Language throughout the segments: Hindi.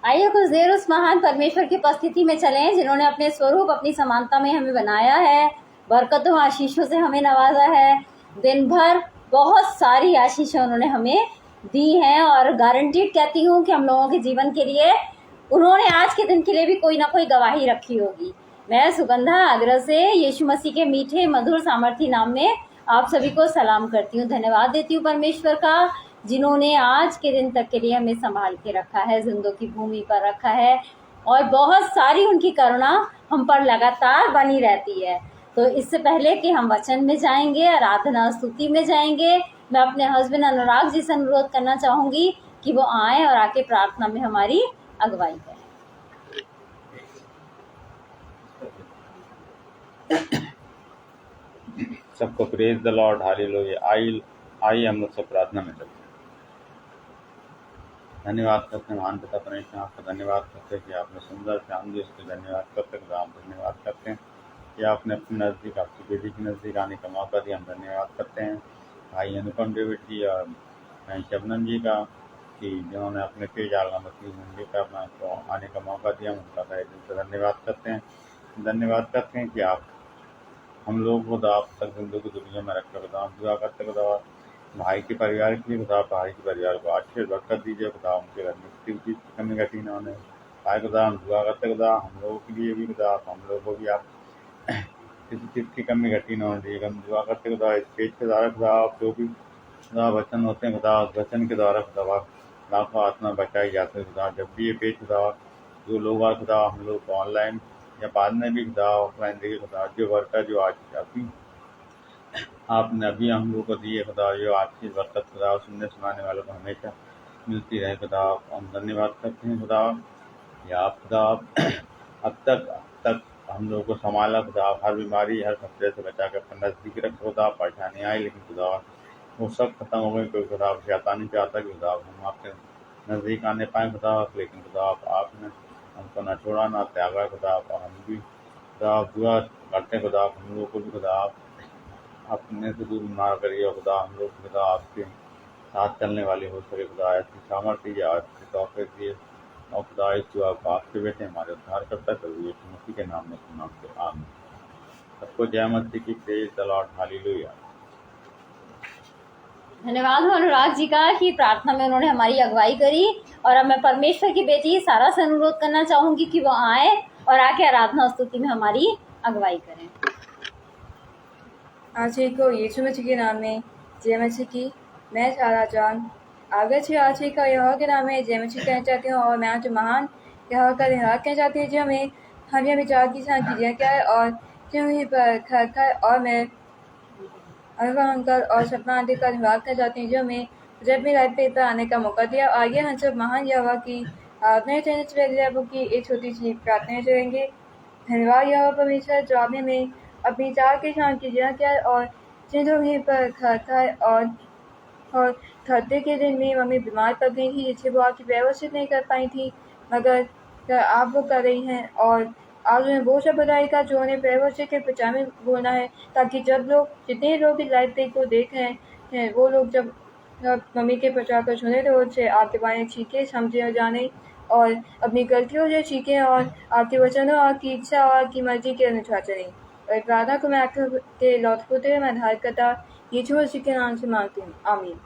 आइए कुछ देर उस महान परमेश्वर की उपस्थिति में चलें जिन्होंने अपने स्वरूप अपनी समानता में हमें बनाया है, बरकतों आशीषों से हमें नवाजा है। दिन भर बहुत सारी आशीषें उन्होंने हमें दी हैं और गारंटीड कहती हूँ कि हम लोगों के जीवन के लिए उन्होंने आज के दिन के लिए भी कोई ना कोई गवाही रखी होगी। मैं सुगंधा आगरा से यीशु मसीह के मीठे मधुर सामर्थी नाम में आप सभी को सलाम करती हूँ। धन्यवाद देती हूँ परमेश्वर का, जिन्होंने आज के दिन तक के लिए हमें संभाल के रखा है, जिंदों की भूमि पर रखा है और बहुत सारी उनकी करुणा हम पर लगातार बनी रहती है। तो इससे पहले कि हम वचन में जाएंगे, आराधना स्तुति में जाएंगे, मैं अपने हस्बैंड अनुराग जी से अनुरोध करना चाहूंगी कि वो आए और आके प्रार्थना में हमारी अगुवाई करें। सबको प्रेज द लॉर्ड, हालेलुया। आई हम लोग सब प्रार्थना में चलते हैं। धन्यवाद करते हैं महान पिता परमेश्वर, आपका धन्यवाद करते हैं कि आपने सुंदर शाम दी, उसके धन्यवाद करते हैं। आप धन्यवाद करते हैं कि आपने अपने नज़दीक, आपकी बेटी के नज़दीक आने का मौका दिया। हम धन्यवाद करते हैं भाई अनुपम डेविड जी और भाई शबनम जी का, कि जिन्होंने अपने तेज आलमती मंडी का अपना को आने का मौका दिया। उनका तहे दिल से धन्यवाद करते हैं। धन्यवाद करते हैं कि आप हम लोग को आप तक जिंदगी दुनिया में रखकर खुदा दुआ करते खुदा भाई के परिवार के लिए, खुदा भाई के परिवार को अच्छे बरकत दीजिए। खुदा उनके घर में किसी चीज़ की कमी घटी ना होने भाई, खुदा हम दुआ करते खुदा हम लोगों के लिए भी, खुदा हम लोगों को भी आप किसी चीज़ की कमी घटी ना होने दीजिएगा। हम दुआ करते खुदा इस पेज के द्वारा खुदा आप जो भी खुदा वचन होते हैं, खुदा उस वचन के द्वारा खुदा लाखों आत्मा बचाई जाते हैं। खुदा जब भी ये पेज खुदा जो लोग आ खुदा हम लोग को ऑनलाइन या बाद में भी खुदा ऑफलाइन देखिए, खुदा जो वर्कर जो आज अभी आपने अभी हम लोग को दिए खुदा, जो आपकी बरकत खुदा सुनने सुनाने वालों को हमेशा मिलती रहे। खुदा हम धन्यवाद करते हैं खुदा, या आप खुदा अब तक हम लोग को संभाला खुदा, हर बीमारी हर खतरे से बचा कर अपने नज़दीक रखो खुदा। परेशानी आई लेकिन खुदा वो सब खत्म हो गई, कोई खुदा शैतान नहीं चाहता कि खुदा हम आपके नज़दीक आने पाएँ खुदा, लेकिन खुदा आपने हमको ना छोड़ा ना त्यागा खुदा। हम भी खुदा दुआ करते हैं खुदा हम लोग को भी खुदा अपने से दूर ना करिए खुदा, हम लोग खुदा आपके साथ चलने वाले हो सके खुदा। ऐसी सामर्थ्य या ऐसी तौफीक दिए और खुदा इस दुआ को आपके बेटे हमारे उद्धार करता करिए यीशु मसीह के नाम में सुना के आमीन। सबको जय मसीह की, प्रेज द लॉर्ड, हालेलुया। धन्यवाद हो अनुराग जी का कि प्रार्थना में उन्होंने हमारी अगुवाई करी। और अब मैं परमेश्वर की बेटी सारा से अनुरोध करना चाहूंगी कि वो आए और आके आराधना स्तुति में हमारी अगुवाई करें। आज को यीशु मसीह के नाम में जय मसीह की। मैं सारा जान आगे से आज का यह के नाम में जय मसीह कहना चाहती हूँ और मैं आज महान यह का धन्यवाद कहना चाहती हूँ जो हमें विचार की शांति दिया क्या है और जो हमें पर खर और मैं अंकल और सपना आदि का धन्यवाद करना चाहती हूँ जो हमें जब भी लाइफ पे इतना आने का मौका दिया। आगे हम सब महान यह की आपने की एक छोटी सी प्रार्थना करेंगे। धन्यवाद यह परमेश्वर जो आपने में अपनी विचार के शांति दिया क्या है और जिन्हों में पर खाता है और थर्सडे के दिन में मम्मी बीमार पड़ गई थी जिससे वो आपकी व्यवस्थित नहीं कर पाई थी, मगर आप वो कर रही हैं और आज उन्हें वो सब बताएगा जो उन्हें व्यवस्थित के प्रचार में बोलना है, ताकि जब लोग जितने लोग इस लाइव पे को देख रहे हैं वो लोग जब मम्मी के प्रचार को सुने तो उससे आपके बारे में सीखे, समझे और जाने और अपनी गलतियों से सीखें और आपके वचनों, आपकी इच्छा और आपकी मर्जी के अनुसार चलें। और प्रार्थना को मैं आपके लौट होते हुए मैं आधार करता यीशु मसीह के नाम से मांगती हूँ, आमीन।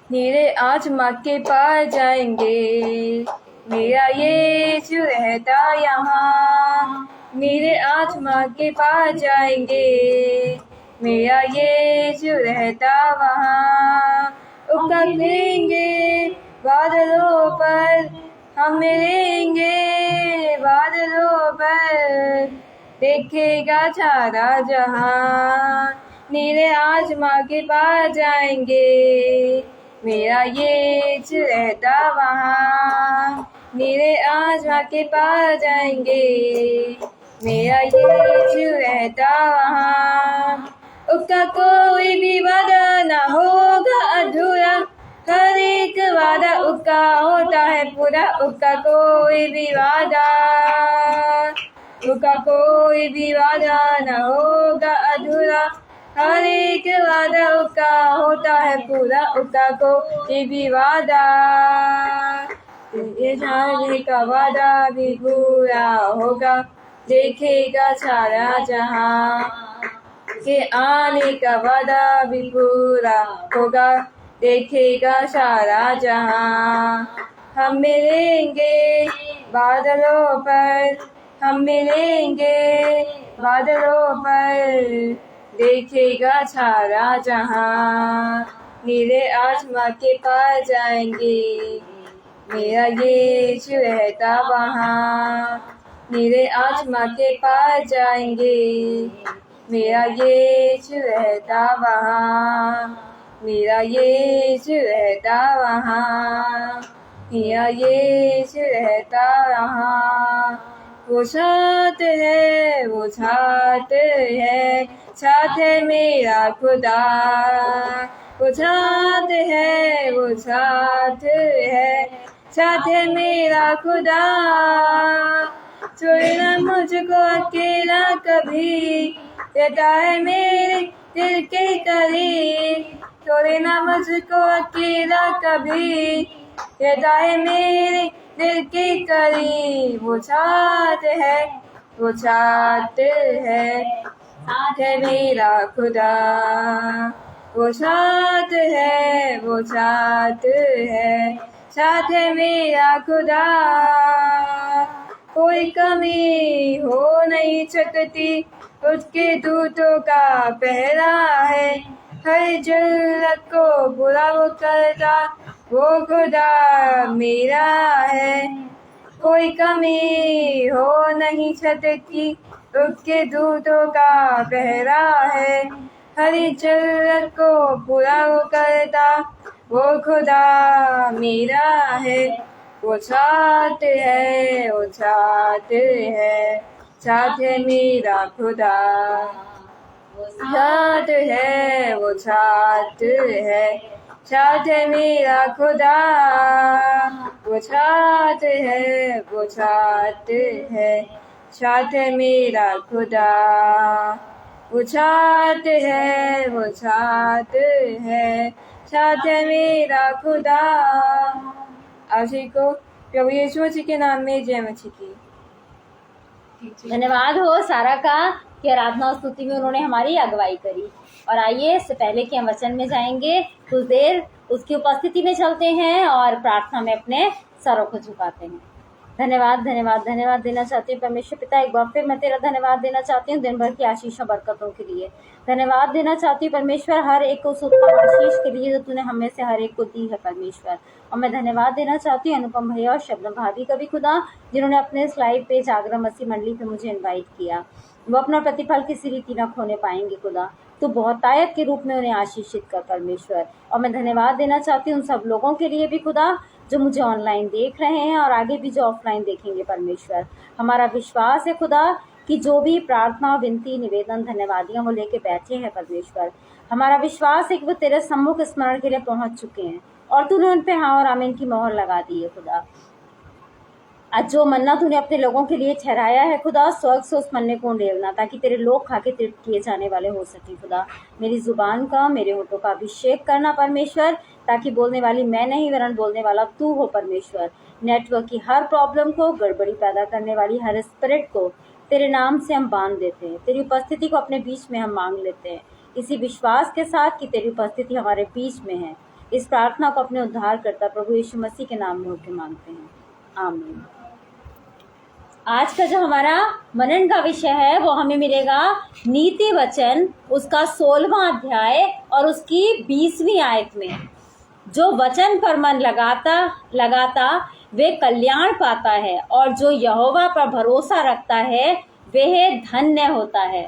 मेरे आज माँ के पास जाएंगे, मेरा यीशु रहता यहाँ। मेरे आज माँ के पास जाएंगे, मेरा यीशु रहता वहाँ। ऊपर लेंगे बादलों पर हम मिलेंगे, बादलों पर देखेगा सारा जहाँ। मेरे आज माँ के पास जाएंगे, मेरा यीशु रहता वहाँ। मेरे आज माँ के पास जाएंगे, मेरा यीशु रहता वहाँ। उसका कोई भी वादा ना होगा अधूरा, हर एक वादा उसका होता है पूरा। उसका कोई भी वादा ना होगा अधूरा, हर एक वादा उसका होता है पूरा। उसका कोई भी वादा ये जाने का वादा भी पूरा होगा, देखेगा सारा जहां। के आने का वादा भी पूरा होगा, देखेगा सारा जहां। हम मिलेंगे बादलों पर, हम मिलेंगे बादलों पर, देखेगा सारा जहां। नीले आसमां के पार जाएंगे, मेरा यीशु रहता वहाँ। नीले आसमां के पार जाएंगे, मेरा यीशु रहता वहाँ। मेरा यीशु रहता वहाँ, मेरा यीशु रहता वहाँ। वो साथ है, वो साथ है, साथ है मेरा खुदा। वो साथ है, वो साथ है, साथ है मेरा खुदा। छोड़ना मुझको अकेला कभी, रहता है मेरे दिल के करीब। छोड़ना मुझको अकेला कभी, रहता है मेरे दिल के करीब। वो साथ है, वो साथ है, साथ है मेरा खुदा। वो साथ है, वो साथ है, साथ है मेरा खुदा। कोई कमी हो नहीं सकती, उसके दूतों का पहरा है। हर जरूरत को पूरा वो करता, वो खुदा मेरा है। कोई कमी हो नहीं सकती, उसके दूतों का पहरा है। हर जरूरत को पूरा वो करता, वो खुदा मेरा है। वो साथ है, वो साथ है, साथ है मेरा खुदा। वो साथ है, वो साथ है, साथ है मेरा खुदा। वो साथ है, वो साथ है, साथ है मेरा खुदा। वो साथ है, वो साथ है, साथ है मेरा खुदा। आप सभी को प्रभु यीशु मसीह के नाम में जय मसीह की। धन्यवाद हो सारा का कि आराधना और स्तुति में उन्होंने हमारी अगुवाई करी। और आइए इससे पहले कि हम वचन में जाएंगे, कुछ देर उसकी उपस्थिति में चलते हैं और प्रार्थना में अपने सरों को झुकाते हैं। धन्यवाद धन्यवाद धन्यवाद देना चाहती हूँ परमेश्वर पिता, एक बार फिर मैं तेरा धन्यवाद देना चाहती हूँ दिन भर की आशीषों बरकतों के लिए। धन्यवाद देना चाहती हूँ परमेश्वर हर एक को उत्तम आशीष के लिए जो तूने हमें से हर एक को दी है परमेश्वर। और मैं धन्यवाद देना चाहती हूँ अनुपम भैया और शबनम भाभी का भी खुदा, जिन्होंने अपने इस लाइव पे जागरण मसीह मंडली पे मुझे इन्वाइट किया। वो अपना प्रतिफल किसी रीति न खोने पाएंगे खुदा, तो बहुतायत के रूप में उन्हें आशीषित कर परमेश्वर। और मैं धन्यवाद देना चाहती हूँ उन सब लोगों के लिए भी खुदा जो मुझे ऑनलाइन देख रहे हैं और आगे भी जो ऑफलाइन देखेंगे परमेश्वर। हमारा विश्वास है खुदा कि जो भी प्रार्थना, विनती, निवेदन, धन्यवादियाँ वो लेके बैठे हैं परमेश्वर, हमारा विश्वास है कि वो तेरे सम्मुख स्मरण के लिए पहुंच चुके हैं और तूने उन पे हाँ और आमीन की मोहर लगा दी है खुदा। आज जो मन्ना तूने अपने लोगों के लिए ठहराया है खुदा, स्वर्ग से उस मन्ने को उंडेलना ताकि तेरे लोग खा के तृप्त किए जाने वाले हो सके खुदा। मेरी जुबान का, मेरे होठों का अभिषेक करना परमेश्वर, ताकि बोलने वाली मैं नहीं वरन बोलने वाला तू हो परमेश्वर। नेटवर्क की हर प्रॉब्लम को, गड़बड़ी पैदा करने वाली हर स्पिरिट को तेरे नाम से हम बांध देते हैं। तेरी उपस्थिति को अपने बीच में हम मांग लेते हैं, इसी विश्वास के साथ कि तेरी उपस्थिति हमारे बीच में है। इस प्रार्थना को अपने उद्धारकर्ता प्रभु यीशु मसीह के नाम में होकर मांगते हैं, आमीन। आज का जो हमारा मनन का विषय है वो हमें मिलेगा नीति वचन, उसका 16वां अध्याय और उसकी 20वीं आयत में। जो वचन पर मन लगाता वे कल्याण पाता है, और जो यहोवा पर भरोसा रखता है वह धन्य होता है।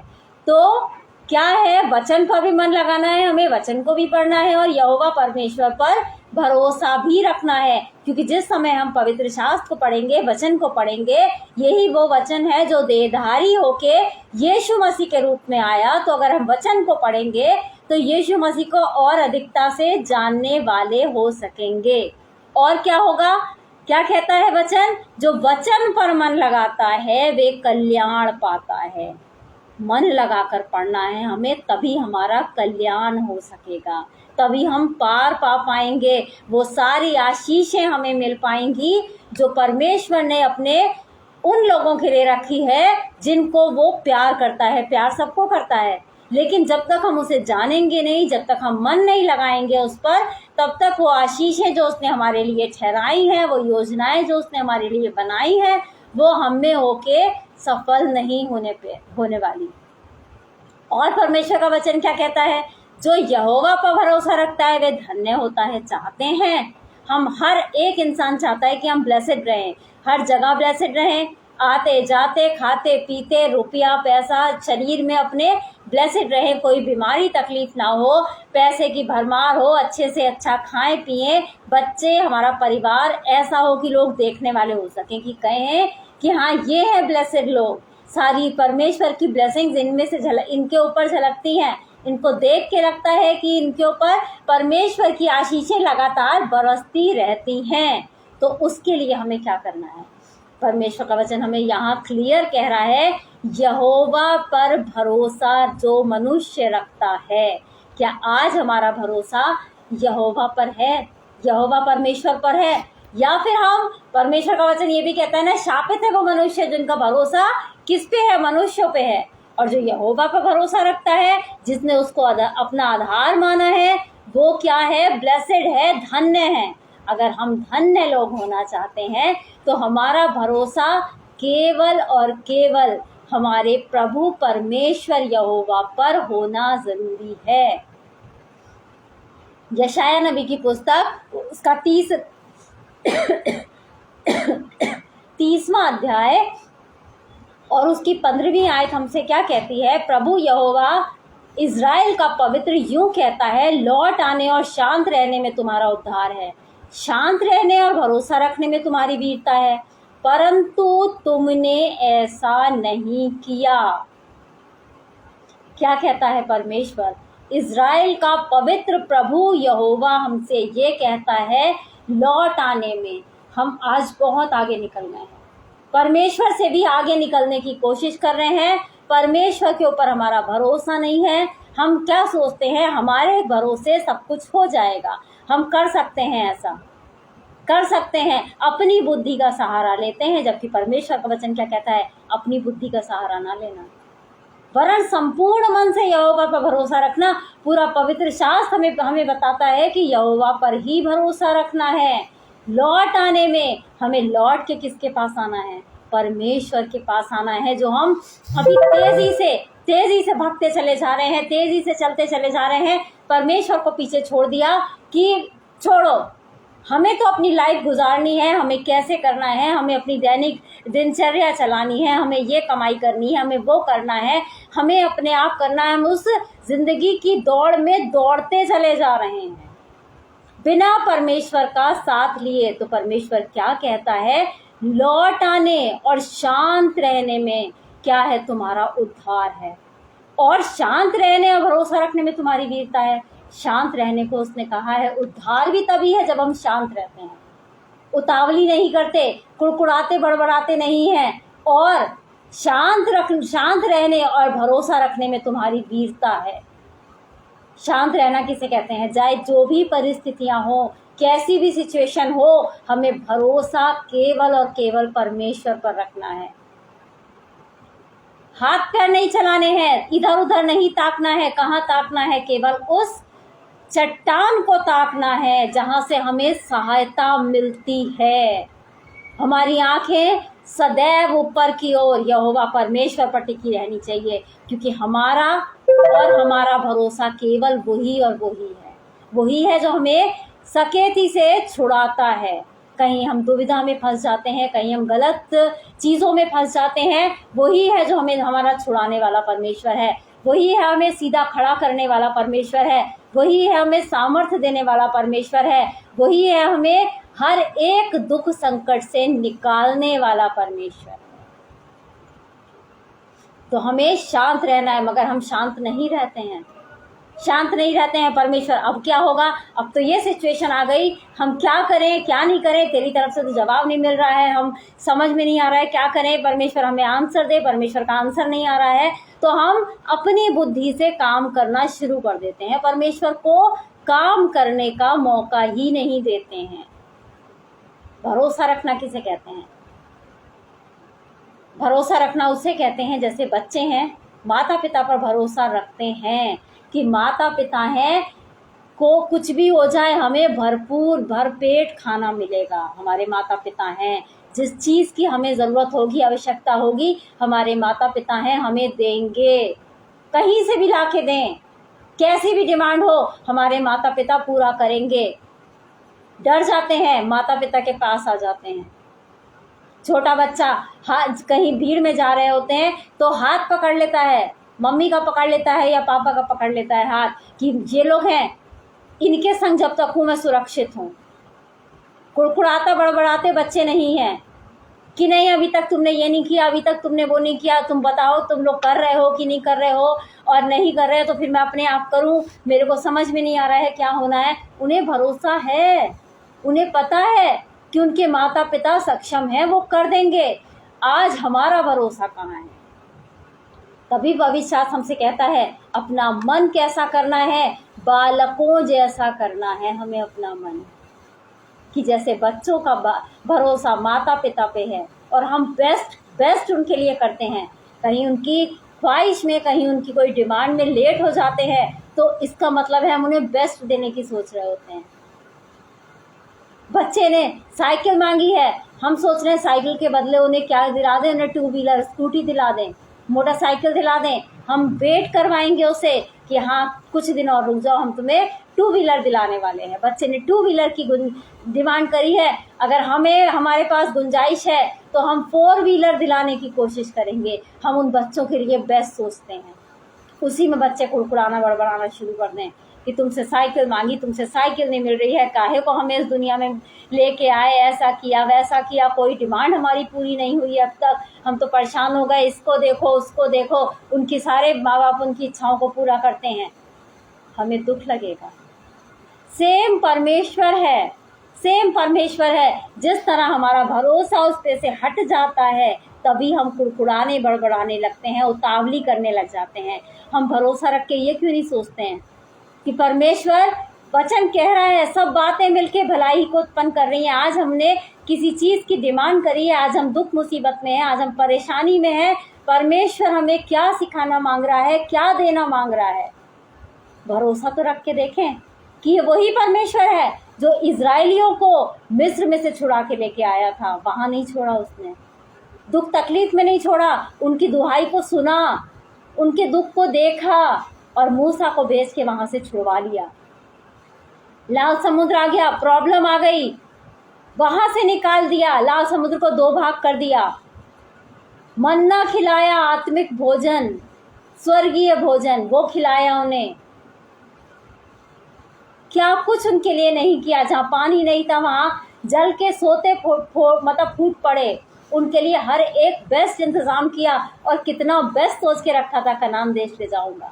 तो क्या है, वचन पर भी मन लगाना है, हमें वचन को भी पढ़ना है और यहोवा परमेश्वर पर भरोसा भी रखना है, क्योंकि जिस समय हम पवित्र शास्त्र को पढ़ेंगे, वचन को पढ़ेंगे, यही वो वचन है जो देहधारी होके यीशु मसीह के रूप में आया। तो अगर हम वचन को पढ़ेंगे तो यीशु मसीह को और अधिकता से जानने वाले हो सकेंगे। और क्या होगा, क्या कहता है वचन? जो वचन पर मन लगाता है वे कल्याण पाता है। मन लगाकर पढ़ना है हमें, तभी हमारा कल्याण हो सकेगा, तभी हम पार पा पाएंगे, वो सारी आशीषें हमें मिल पाएंगी जो परमेश्वर ने अपने उन लोगों के लिए रखी है जिनको वो प्यार करता है। प्यार सबको करता है, लेकिन जब तक हम उसे जानेंगे नहीं, जब तक हम मन नहीं लगाएंगे उस पर, तब तक वो आशीषें जो उसने हमारे लिए ठहराई हैं, वो योजनाएं जो उसने हमारे लिए बनाई हैं, वो हम में होके सफल नहीं होने वाली। और परमेश्वर का वचन क्या कहता है? जो यहोवा पर भरोसा रखता है वे धन्य होता है। चाहते हैं हम, हर एक इंसान चाहता है कि हम ब्लेसेड रहें, हर जगह ब्लेसेड रहें, आते जाते खाते पीते रुपया पैसा शरीर में अपने ब्लेसेड रहे, कोई बीमारी तकलीफ ना हो, पैसे की भरमार हो, अच्छे से अच्छा खाएं पिएं, बच्चे हमारा परिवार ऐसा हो कि लोग देखने वाले हो सकें कि कहें कि हाँ ये है ब्लेसेड लोग, सारी परमेश्वर की ब्लेसिंग्स इनमें से इनके ऊपर झलकती हैं, इनको देख के लगता है कि इनके ऊपर परमेश्वर की आशीषें लगातार बरसती रहती हैं। तो उसके लिए हमें क्या करना है? परमेश्वर का वचन हमें यहाँ क्लियर कह रहा है, यहोवा पर भरोसा जो मनुष्य रखता है। क्या आज हमारा भरोसा यहोवा पर है, यहोवा परमेश्वर पर है? या फिर हम, परमेश्वर का वचन ये भी कहता है ना, शापित है वो मनुष्य जिनका भरोसा किस पे है? मनुष्यों पे है। और जो यहोवा पर भरोसा रखता है, जिसने उसको अपना आधार माना है, वो क्या है? ब्लेसेड है, धन्य है। अगर हम धन्य लोग होना चाहते हैं तो हमारा भरोसा केवल और केवल हमारे प्रभु परमेश्वर यहोवा पर होना जरूरी है। यशाया नबी की पुस्तक उसका 30वां अध्याय और उसकी 15वीं आयत हमसे क्या कहती है? प्रभु यहोवा इज़राइल का पवित्र यूं कहता है, लौट आने और शांत रहने में तुम्हारा उद्धार है, शांत रहने और भरोसा रखने में तुम्हारी वीरता है, परंतु तुमने ऐसा नहीं किया। क्या कहता है परमेश्वर? इज़राइल का पवित्र प्रभु यहोवा हमसे ये कहता है, लौट आने में हम आज बहुत आगे निकल गए हैं, परमेश्वर से भी आगे निकलने की कोशिश कर रहे हैं, परमेश्वर के ऊपर हमारा भरोसा नहीं है। हम क्या सोचते हैं? हमारे भरोसे सब कुछ हो जाएगा, हम कर सकते हैं, ऐसा कर सकते हैं, अपनी बुद्धि का सहारा लेते हैं, जबकि परमेश्वर का वचन क्या कहता है? अपनी बुद्धि का सहारा ना लेना, वरन संपूर्ण मन से यहोवा पर भरोसा रखना। पूरा पवित्र शास्त्र हमें बताता है कि यहोवा पर ही भरोसा रखना है। लौट आने में हमें लौट के किसके पास आना है? परमेश्वर के पास आना है, जो हम अभी तेजी से भागते चले जा रहे हैं, तेजी से चलते चले जा रहे हैं, परमेश्वर को पीछे छोड़ दिया कि छोड़ो, हमें तो अपनी लाइफ गुजारनी है, हमें कैसे करना है, हमें अपनी दैनिक दिनचर्या चलानी है, हमें ये कमाई करनी है, हमें वो करना है, हमें अपने आप करना है। हम उस जिंदगी की दौड़ में दौड़ते चले जा रहे हैं बिना परमेश्वर का साथ लिए। तो परमेश्वर क्या कहता है? लौट आने और शांत रहने में क्या है? तुम्हारा उद्धार है, और शांत रहने और भरोसा रखने में तुम्हारी वीरता है। शांत रहने को उसने कहा है, उद्धार भी तभी है जब हम शांत रहते हैं, उतावली नहीं करते, कुड़कुड़ाते बड़बड़ाते नहीं हैं, और शांत रहने और भरोसा रखने में तुम्हारी वीरता है। शांत रहना किसे कहते हैं? चाहे जो भी परिस्थितियां हो, कैसी भी सिचुएशन हो, हमें भरोसा केवल और केवल परमेश्वर पर रखना है। हाथ पैर नहीं चलाने हैं, इधर उधर नहीं ताकना है। कहाँ ताकना है? केवल उस चट्टान को ताकना है जहां से हमें सहायता मिलती है। हमारी आंखें सदैव ऊपर की ओर यहोवा परमेश्वर पर टिकी रहनी चाहिए, क्योंकि हमारा भरोसा केवल वही और वही है जो हमें सकेती से छुड़ाता है। कहीं हम दुविधा में फंस जाते हैं, कहीं हम गलत चीज़ों में फंस जाते हैं, वही है जो हमें हमारा छुड़ाने वाला परमेश्वर है, वही है हमें सीधा खड़ा करने वाला परमेश्वर है, वही है हमें सामर्थ्य देने वाला परमेश्वर है, वही है हमें हर एक दुख संकट से निकालने वाला परमेश्वर है। तो हमें शांत रहना है, मगर हम शांत नहीं रहते हैं। शांत नहीं रहते हैं। परमेश्वर अब क्या होगा, अब तो ये सिचुएशन आ गई, हम क्या करें क्या नहीं करें, तेरी तरफ से तो जवाब नहीं मिल रहा है, हम समझ में नहीं आ रहा है क्या करें, परमेश्वर हमें आंसर दे। परमेश्वर का आंसर नहीं आ रहा है तो हम अपनी बुद्धि से काम करना शुरू कर देते हैं, परमेश्वर को काम करने का मौका ही नहीं देते हैं। भरोसा रखना किसे कहते हैं? भरोसा रखना उसे कहते हैं जैसे बच्चे हैं, माता पिता पर भरोसा रखते हैं कि माता पिता हैं, को कुछ भी हो जाए हमें भरपूर भरपेट खाना मिलेगा। हमारे माता पिता हैं, जिस चीज़ की हमें ज़रूरत होगी, आवश्यकता होगी, हमारे माता पिता हैं, हमें देंगे, कहीं से भी ला के दें, कैसी भी डिमांड हो हमारे माता पिता पूरा करेंगे। डर जाते हैं, माता पिता के पास आ जाते हैं। छोटा बच्चा हाथ कहीं भीड़ में जा रहे होते हैं तो हाथ पकड़ लेता है, मम्मी का पकड़ लेता है या पापा का पकड़ लेता है हाथ, कि ये लोग हैं, इनके संग जब तक हूँ मैं सुरक्षित हूँ। कुड़कुड़ाता बड़बड़ाते बच्चे नहीं हैं कि नहीं अभी तक तुमने ये नहीं किया, अभी तक तुमने वो नहीं किया, तुम बताओ तुम लोग कर रहे हो कि नहीं कर रहे हो, और नहीं कर रहे हो तो फिर मैं अपने आप करूं, मेरे को समझ में नहीं आ रहा है क्या होना है। उन्हें भरोसा है, उन्हें पता है कि उनके माता पिता सक्षम हैं, वो कर देंगे। आज हमारा भरोसा कहाँ है? तभी पवित्र शास्त्र हमसे कहता है अपना मन कैसा करना है, बालकों जैसा करना है हमें अपना मन, कि जैसे बच्चों का भरोसा माता पिता पे है और हम बेस्ट उनके लिए करते हैं। कहीं उनकी ख्वाहिश में, कहीं उनकी कोई डिमांड में लेट हो जाते हैं तो इसका मतलब है हम उन्हें बेस्ट देने की सोच रहे होते हैं। बच्चे ने साइकिल मांगी है, हम सोच रहे हैं साइकिल के बदले उन्हें क्या दिला दें, उन्हें टू व्हीलर स्कूटी दिला दें, मोटरसाइकिल दिला दें। हम वेट करवाएंगे उसे कि हाँ कुछ दिन और रुक जाओ, हम तुम्हें टू व्हीलर दिलाने वाले हैं। बच्चे ने टू व्हीलर की डिमांड करी है, अगर हमारे पास गुंजाइश है तो हम फोर व्हीलर दिलाने की कोशिश करेंगे। हम उन बच्चों के लिए बेस्ट सोचते हैं, उसी में बच्चे कुड़कुड़ाना बड़बड़ाना शुरू कर दें कि तुमसे साइकिल मांगी, तुमसे साइकिल नहीं मिल रही है, काहे को हमें इस दुनिया में लेके आए, ऐसा किया वैसा किया, कोई डिमांड हमारी पूरी नहीं हुई अब तक, हम तो परेशान हो गए, इसको देखो उसको देखो। उनकी सारे माँ बाप उनकी इच्छाओं को पूरा करते हैं, हमें दुख लगेगा। सेम परमेश्वर है, सेम परमेश्वर है। जिस तरह हमारा भरोसा उस पे से हट जाता है तभी हम कुड़कुड़ाने बड़बड़ाने लगते हैं, उतावली करने लग जाते हैं। हम भरोसा रख के ये क्यों नहीं सोचते हैं कि परमेश्वर वचन कह रहा है सब बातें मिलके भलाई को उत्पन्न कर रही हैं। आज हमने किसी चीज़ की डिमांड करी है, आज हम दुख मुसीबत में हैं, आज हम परेशानी में हैं, परमेश्वर हमें क्या सिखाना मांग रहा है, क्या देना मांग रहा है। भरोसा तो रख के देखें कि वही परमेश्वर है जो इजराइलियों को मिस्र में से छुड़ा के लेके आया था, वहाँ नहीं छोड़ा उसने, दुख तकलीफ में नहीं छोड़ा, उनकी दुहाई को सुना, उनके दुख को देखा और मूसा को भेज के वहाँ से छुड़वा लिया। लाल समुद्र आ गया, प्रॉब्लम आ गई, वहाँ से निकाल दिया, लाल समुद्र को दो भाग कर दिया, मन्ना खिलाया, आत्मिक भोजन, स्वर्गीय भोजन वो खिलाया उन्हें। क्या कुछ उनके लिए नहीं किया। जहाँ पानी नहीं था वहाँ जल के सोते फूट पड़े, उनके लिए हर एक बेस्ट इंतज़ाम किया और कितना बेस्ट सोच के रखा था, कनान देश ले जाऊंगा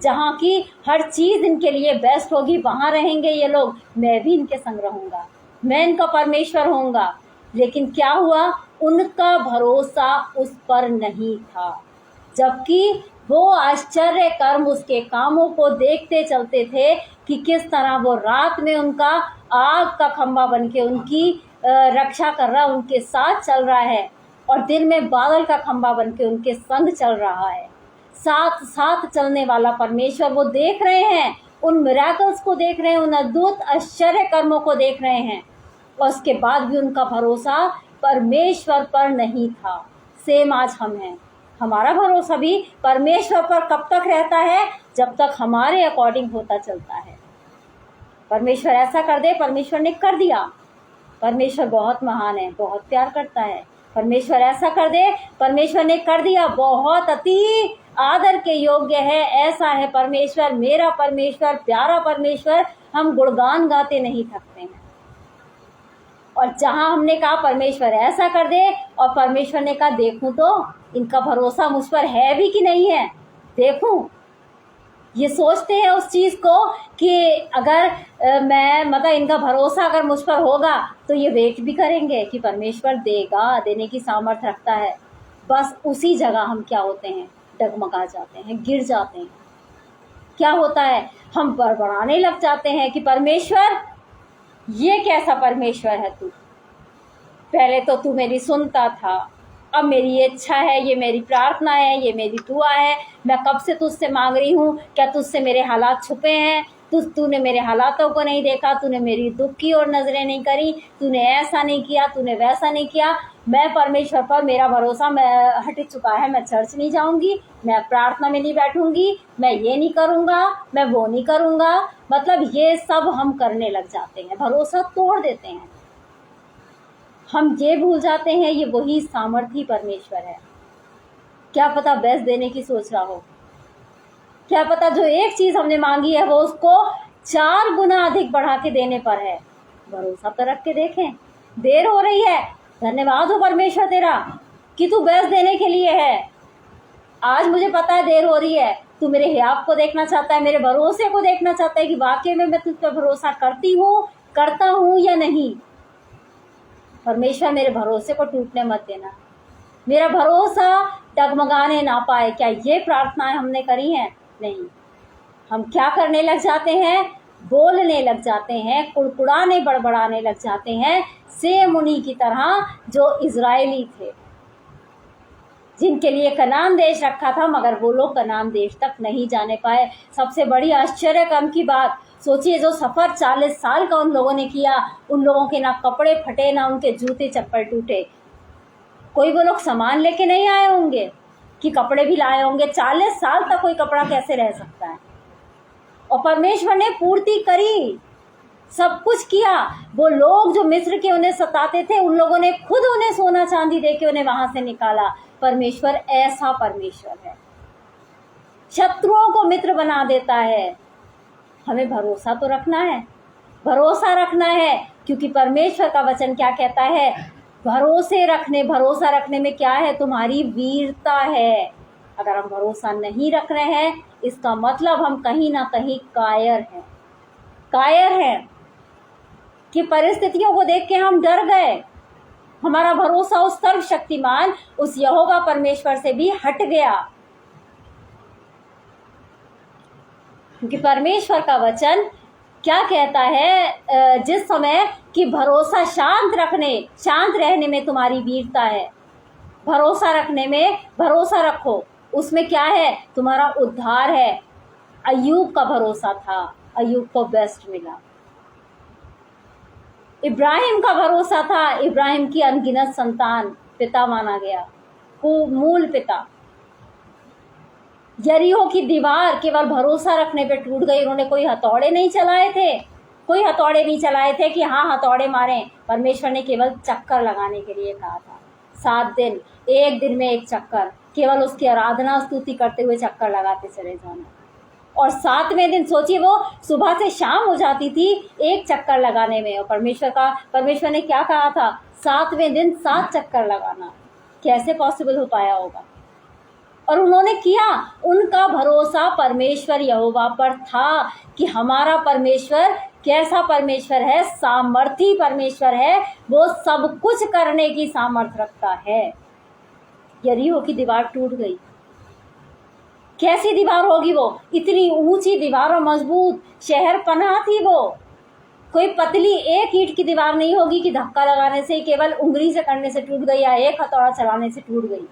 जहाँ की हर चीज़ इनके लिए बेस्ट होगी, वहाँ रहेंगे ये लोग, मैं भी इनके संग रहूँगा, मैं इनका परमेश्वर होऊंगा। लेकिन क्या हुआ, उनका भरोसा उस पर नहीं था, जबकि वो आश्चर्य कर्म उसके कामों को देखते चलते थे कि किस तरह वो रात में उनका आग का खंभा बनके उनकी रक्षा कर रहा, उनके साथ चल रहा है, और दिन में बादल का खंभा बनके उनके संग चल रहा है। साथ साथ चलने वाला परमेश्वर वो देख रहे हैं, उन मिराकल्स को देख रहे हैं, उन अद्भुत आश्चर्य कर्मों को देख रहे हैं, और उसके बाद भी उनका भरोसा परमेश्वर पर नहीं था। सेम आज हम हैं, हमारा भरोसा भी परमेश्वर पर कब तक रहता है, जब तक हमारे अकॉर्डिंग होता चलता है। परमेश्वर ऐसा कर दे, परमेश्वर ने कर दिया, परमेश्वर बहुत महान है, बहुत प्यार करता है। परमेश्वर ऐसा कर दे, परमेश्वर ने कर दिया, बहुत अति आदर के योग्य है, ऐसा है परमेश्वर, मेरा परमेश्वर, प्यारा परमेश्वर, हम गुणगान गाते नहीं थकते हैं। और जहाँ हमने कहा परमेश्वर ऐसा कर दे और परमेश्वर ने कहा देखूं तो इनका भरोसा मुझ पर है भी कि नहीं है, देखूं, ये सोचते हैं उस चीज़ को कि अगर मैं मतलब इनका भरोसा अगर मुझ पर होगा तो ये वेट भी करेंगे कि परमेश्वर देगा, देने की सामर्थ्य रखता है। बस उसी जगह हम क्या होते हैं, डगमगा जाते हैं, गिर जाते हैं। क्या होता है, हम बड़बड़ाने लग जाते हैं कि परमेश्वर ये कैसा परमेश्वर है तू, पहले तो तू मेरी सुनता था, अब मेरी ये इच्छा है, ये मेरी प्रार्थना है, ये मेरी दुआ है, मैं कब से तुझसे मांग रही हूँ, क्या तुझसे मेरे हालात छुपे हैं, तूने मेरे हालातों को नहीं देखा, तूने मेरी दुख की ओर नजरें नहीं करी, तूने ऐसा नहीं किया, तूने वैसा नहीं किया। मैं परमेश्वर पर मेरा भरोसा मैं हट चुका है, मैं चर्च नहीं जाऊंगी, मैं प्रार्थना में नहीं बैठूंगी, मैं ये नहीं करूंगा, मैं वो नहीं करूंगा। मतलब ये सब हम करने लग जाते हैं, भरोसा तोड़ देते हैं। हम ये भूल जाते हैं ये वही सामर्थी परमेश्वर है। क्या पता बेस्ट देने की सोच रहा हो, क्या पता जो एक चीज हमने मांगी है वो उसको 4 गुना अधिक बढ़ा के देने पर है। भरोसा तो रख के देखें। देर हो रही है, धन्यवाद हो परमेश्वर तेरा कि तू बेस्ट देने के लिए है। आज मुझे पता है देर हो रही है, तू मेरे हियाब को देखना चाहता है, मेरे भरोसे को देखना चाहता है कि वाकई में मैं तुझ पर भरोसा करती हूँ, करता हूँ या नहीं। परमेश्वर मेरे भरोसे को टूटने मत देना, मेरा भरोसा डगमगाने ना पाए। क्या ये प्रार्थनाएं हमने करी हैं? नहीं। हम क्या करने लग जाते हैं, बोलने लग जाते हैं, कुड़कुड़ाने बड़बड़ाने लग जाते हैं, सेम उन्हीं की तरह जो इजरायली थे जिनके लिए कनान देश रखा था, मगर वो लोग कनान देश तक नहीं जाने पाए। सबसे बड़ी आश्चर्य कम की बात, सोचिए जो सफ़र 40 साल का उन लोगों ने किया, उन लोगों के ना कपड़े फटे, ना उनके जूते चप्पल टूटे। कोई वो लोग सामान लेके नहीं आए होंगे कि कपड़े भी लाए होंगे। 40 साल तक कोई कपड़ा कैसे रह सकता है? और परमेश्वर ने पूर्ति करी, सब कुछ किया। वो लोग जो मिस्र के उन्हें सताते थे, उन लोगों ने खुद उन्हें सोना चांदी देके उन्हें वहां से निकाला। परमेश्वर ऐसा परमेश्वर है, शत्रुओं को मित्र बना देता है। हमें भरोसा तो रखना है, भरोसा रखना है, क्योंकि परमेश्वर का वचन क्या कहता है, भरोसा रखने में क्या है, तुम्हारी वीरता है। अगर हम भरोसा नहीं रख रहे हैं, इसका मतलब हम कहीं ना कहीं कायर हैं कि परिस्थितियों को देख के हम डर गए। हमारा भरोसा उस सर्वशक्तिमान, उस यहोवा परमेश्वर से भी हट गया। क्योंकि परमेश्वर का वचन क्या कहता है, जिस समय कि भरोसा शांत रहने में तुम्हारी वीरता है। भरोसा रखने में, भरोसा रखो, उसमें क्या है, तुम्हारा उद्धार है। अय्यूब का भरोसा था, अय्यूब को बेस्ट मिला। इब्राहिम का भरोसा था, इब्राहिम की अनगिनत संतान, पिता माना गया, मूल पिता। यरीहो की दीवार केवल भरोसा रखने पे टूट गई। उन्होंने कोई हथौड़े नहीं चलाए थे कि हाँ हथौड़े मारें। परमेश्वर ने केवल चक्कर लगाने के लिए कहा था। 7 दिन, एक दिन में एक चक्कर, केवल उसकी आराधना स्तुति करते हुए चक्कर लगाते चले जाना। और 7वें दिन सोचिए, वो सुबह से शाम हो जाती थी एक चक्कर लगाने में। और परमेश्वर ने क्या कहा था, 7वें दिन 7 चक्कर लगाना। कैसे पॉसिबल हो पाया होगा? और उन्होंने किया। उनका भरोसा परमेश्वर यहोवा पर था कि हमारा परमेश्वर कैसा परमेश्वर है, सामर्थी परमेश्वर है, वो सब कुछ करने की सामर्थ्य रखता है। यरीहो की दीवार टूट गई। कैसी दीवार होगी वो? इतनी ऊंची दीवार और मजबूत, शहर पनाह थी वो। कोई पतली एक ईंट की दीवार नहीं होगी कि धक्का लगाने से, केवल उंगली से करने से टूट गई या एक हथौड़ा चलाने से टूट गई।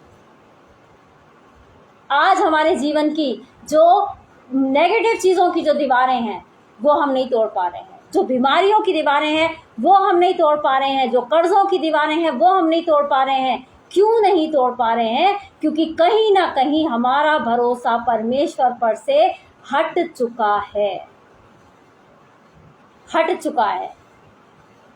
आज हमारे जीवन की जो नेगेटिव चीज़ों की जो दीवारें हैं वो हम नहीं तोड़ पा रहे हैं, जो बीमारियों की दीवारें हैं वो हम नहीं तोड़ पा रहे हैं, जो कर्जों की दीवारें हैं वो हम नहीं तोड़ पा रहे हैं। क्यों नहीं तोड़ पा रहे हैं? क्योंकि कहीं ना कहीं हमारा भरोसा परमेश्वर पर से हट चुका है।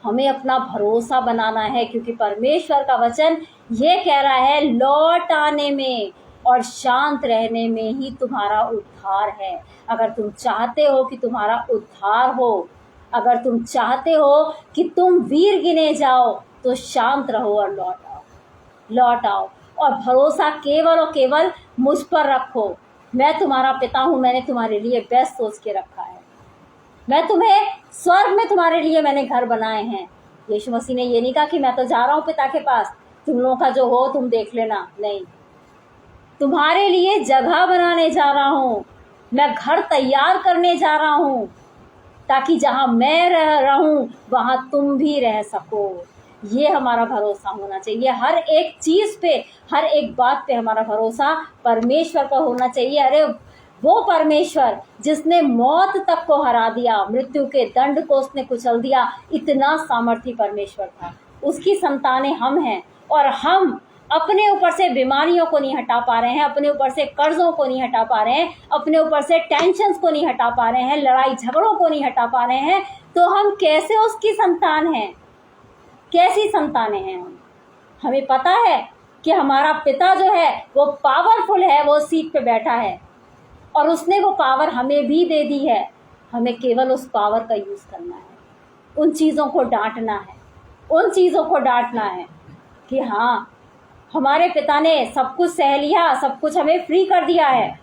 हमें अपना भरोसा बनाना है, क्योंकि परमेश्वर का वचन ये कह रहा है, लौट आने में और शांत रहने में ही तुम्हारा उद्धार है। अगर तुम चाहते हो कि तुम्हारा उद्धार हो, अगर तुम चाहते हो कि तुम वीर गिने जाओ, तो शांत रहो और लौट आओ। और भरोसा केवल और केवल मुझ पर रखो। मैं तुम्हारा पिता हूँ, मैंने तुम्हारे लिए बेस्ट सोच के रखा है, मैं तुम्हें स्वर्ग में तुम्हारे लिए मैंने घर बनाए हैं। यीशु मसीह ने ये नहीं कहा कि मैं तो जा रहा हूँ पिता के पास, तुम लोगों का जो हो तुम देख लेना, नहीं, तुम्हारे लिए जगह बनाने जा रहा हूँ, मैं घर तैयार करने जा रहा हूँ, ताकि जहाँ मैं रहूँ वहाँ तुम भी रह सको। ये हमारा भरोसा होना चाहिए, हर एक चीज़ पे, हर एक बात पे हमारा भरोसा परमेश्वर पर होना चाहिए। अरे वो परमेश्वर जिसने मौत तक को हरा दिया, मृत्यु के दंड को उसने कुचल दिया, इतना सामर्थी परमेश्वर था, उसकी संतानें हम हैं। और हम अपने ऊपर से बीमारियों को नहीं हटा पा रहे हैं, अपने ऊपर से कर्जों को नहीं हटा पा रहे हैं, अपने ऊपर से टेंशन्स को नहीं हटा पा रहे हैं, लड़ाई झगड़ों को नहीं हटा पा रहे हैं, तो हम कैसे उसकी संतान हैं? कैसी संतानें हैं हम? हमें पता है कि हमारा पिता जो है वो पावरफुल है, वो सीट पे बैठा है और उसने वो पावर हमें भी दे दी है। हमें केवल उस पावर का यूज़ करना है, उन चीज़ों को डांटना है, उन चीज़ों को डांटना है कि हाँ, हमारे पिता ने सब कुछ सह लिया, सब कुछ हमें फ्री कर दिया है।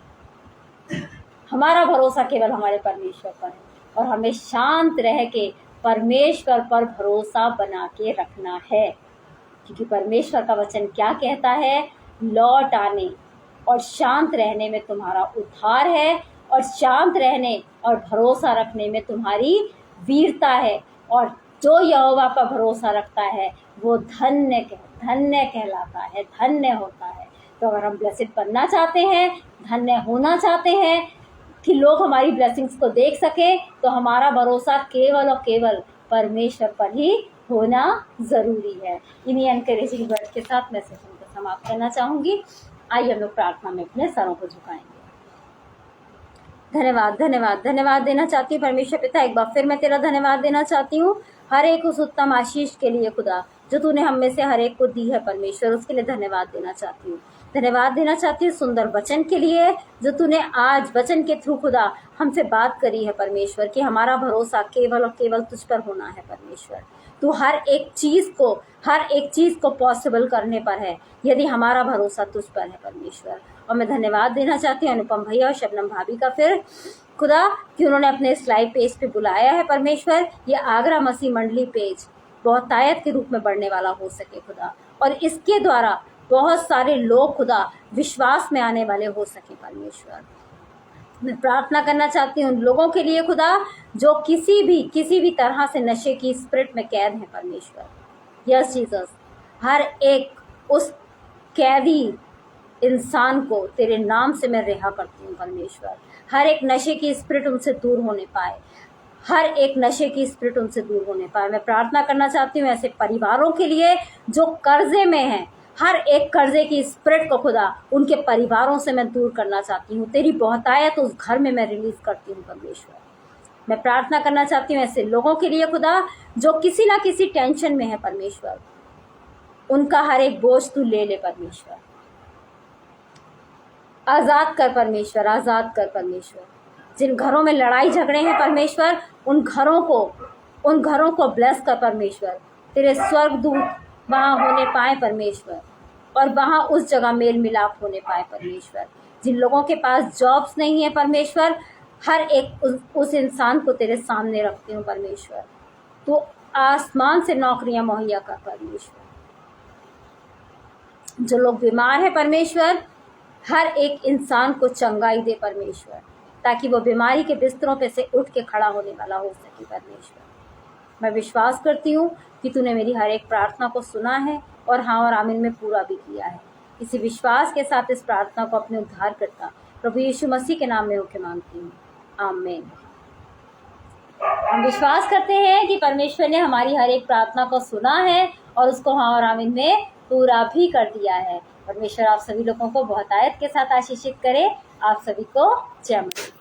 हमारा भरोसा केवल हमारे परमेश्वर पर है और हमें शांत रह के परमेश्वर पर भरोसा बना के रखना है, क्योंकि परमेश्वर का वचन क्या कहता है? लौट आने और शांत रहने में तुम्हारा उद्धार है, और शांत रहने और भरोसा रखने में तुम्हारी वीरता है। और जो यहोवा पर भरोसा रखता है वो धन्य कहलाता है, धन्य होता है। तो अगर हम ब्लेसिड बनना चाहते हैं, धन्य होना चाहते हैं कि लोग हमारी ब्लेसिंग्स को देख सके, तो हमारा भरोसा केवल और केवल परमेश्वर पर ही होना ज़रूरी है। इन्हीं एनकरेजिंग वर्ड के साथ मैं सेशन को समाप्त करना चाहूँगी। आइए हम लोग प्रार्थना में अपने सरों को झुकाएंगे। धन्यवाद धन्यवाद धन्यवाद देना चाहती हूँ परमेश्वर पिता, एक बार फिर मैं तेरा धन्यवाद देना चाहती हूँ हर एक उस उत्तम आशीष के लिए खुदा, जो तूने हम में से हर एक को दी है परमेश्वर, उसके लिए धन्यवाद देना चाहती हूँ। धन्यवाद देना चाहती हूँ सुंदर वचन के लिए, जो तूने आज वचन के थ्रू खुदा हमसे बात करी है परमेश्वर, कि हमारा भरोसा केवल और केवल तुझ पर होना है परमेश्वर। तू हर एक चीज़ को पॉसिबल करने पर है, यदि हमारा भरोसा तुझ पर है परमेश्वर। और मैं धन्यवाद देना चाहती हूँ अनुपम भैया और शबनम भाभी का फिर खुदा, कि उन्होंने अपने स्लाइड पेज पे बुलाया है परमेश्वर। ये आगरा मसीह मंडली पेज बहुतायत के रूप में बढ़ने वाला हो सके खुदा, और इसके द्वारा बहुत सारे लोग खुदा विश्वास में आने वाले हो सके परमेश्वर। मैं प्रार्थना करना चाहती हूँ उन लोगों के लिए खुदा, जो किसी भी तरह से नशे की स्पिरिट में कैद है परमेश्वर। यस जीसस, हर एक उस कैदी इंसान को तेरे नाम से मैं रिहा करती हूँ परमेश्वर। हर एक नशे की स्पिरिट उनसे दूर होने पाए, हर एक नशे की स्पिरिट उनसे दूर होने पाए। मैं प्रार्थना करना चाहती हूँ ऐसे परिवारों के लिए जो कर्जे में हैं, हर एक कर्जे की स्पिरिट को खुदा उनके परिवारों से मैं दूर करना चाहती हूँ। तेरी बहुतायत उस घर में मैं रिलीज करती हूँ परमेश्वर। मैं प्रार्थना करना चाहती हूँ ऐसे लोगों के लिए खुदा, जो किसी ना किसी टेंशन में है परमेश्वर, उनका हर एक बोझ तू ले ले परमेश्वर। आज़ाद कर परमेश्वर, आज़ाद कर परमेश्वर। जिन घरों में लड़ाई झगड़े हैं परमेश्वर, उन घरों को ब्लेस कर परमेश्वर। तेरे स्वर्गदूत वहाँ होने पाए परमेश्वर, और वहाँ उस जगह मेल मिलाप होने पाए परमेश्वर। जिन लोगों के पास जॉब्स नहीं है परमेश्वर, हर एक उस इंसान को तेरे सामने रखती हूँ परमेश्वर। तो आसमान से नौकरियां मुहैया कर परमेश्वर। जो लोग बीमार हैं परमेश्वर, हर एक इंसान को चंगाई दे परमेश्वर, ताकि वो बीमारी के बिस्तरों पे से उठ के खड़ा होने वाला हो सके परमेश्वर। मैं विश्वास करती हूँ कि तूने मेरी हर एक प्रार्थना को सुना है और हाँ और आमीन में पूरा भी किया है। इसी विश्वास के साथ इस प्रार्थना को अपने उद्धारकर्ता प्रभु यीशु मसीह के नाम में होकर मांगती हूँ, आमीन। हम विश्वास करते हैं कि परमेश्वर ने हमारी हर एक प्रार्थना को सुना है और उसको हाँ और आमीन में पूरा भी कर दिया है। परमेश्वर आप सभी लोगों को बहुतायत के साथ आशीषित करे। आप सभी को जय मसीह।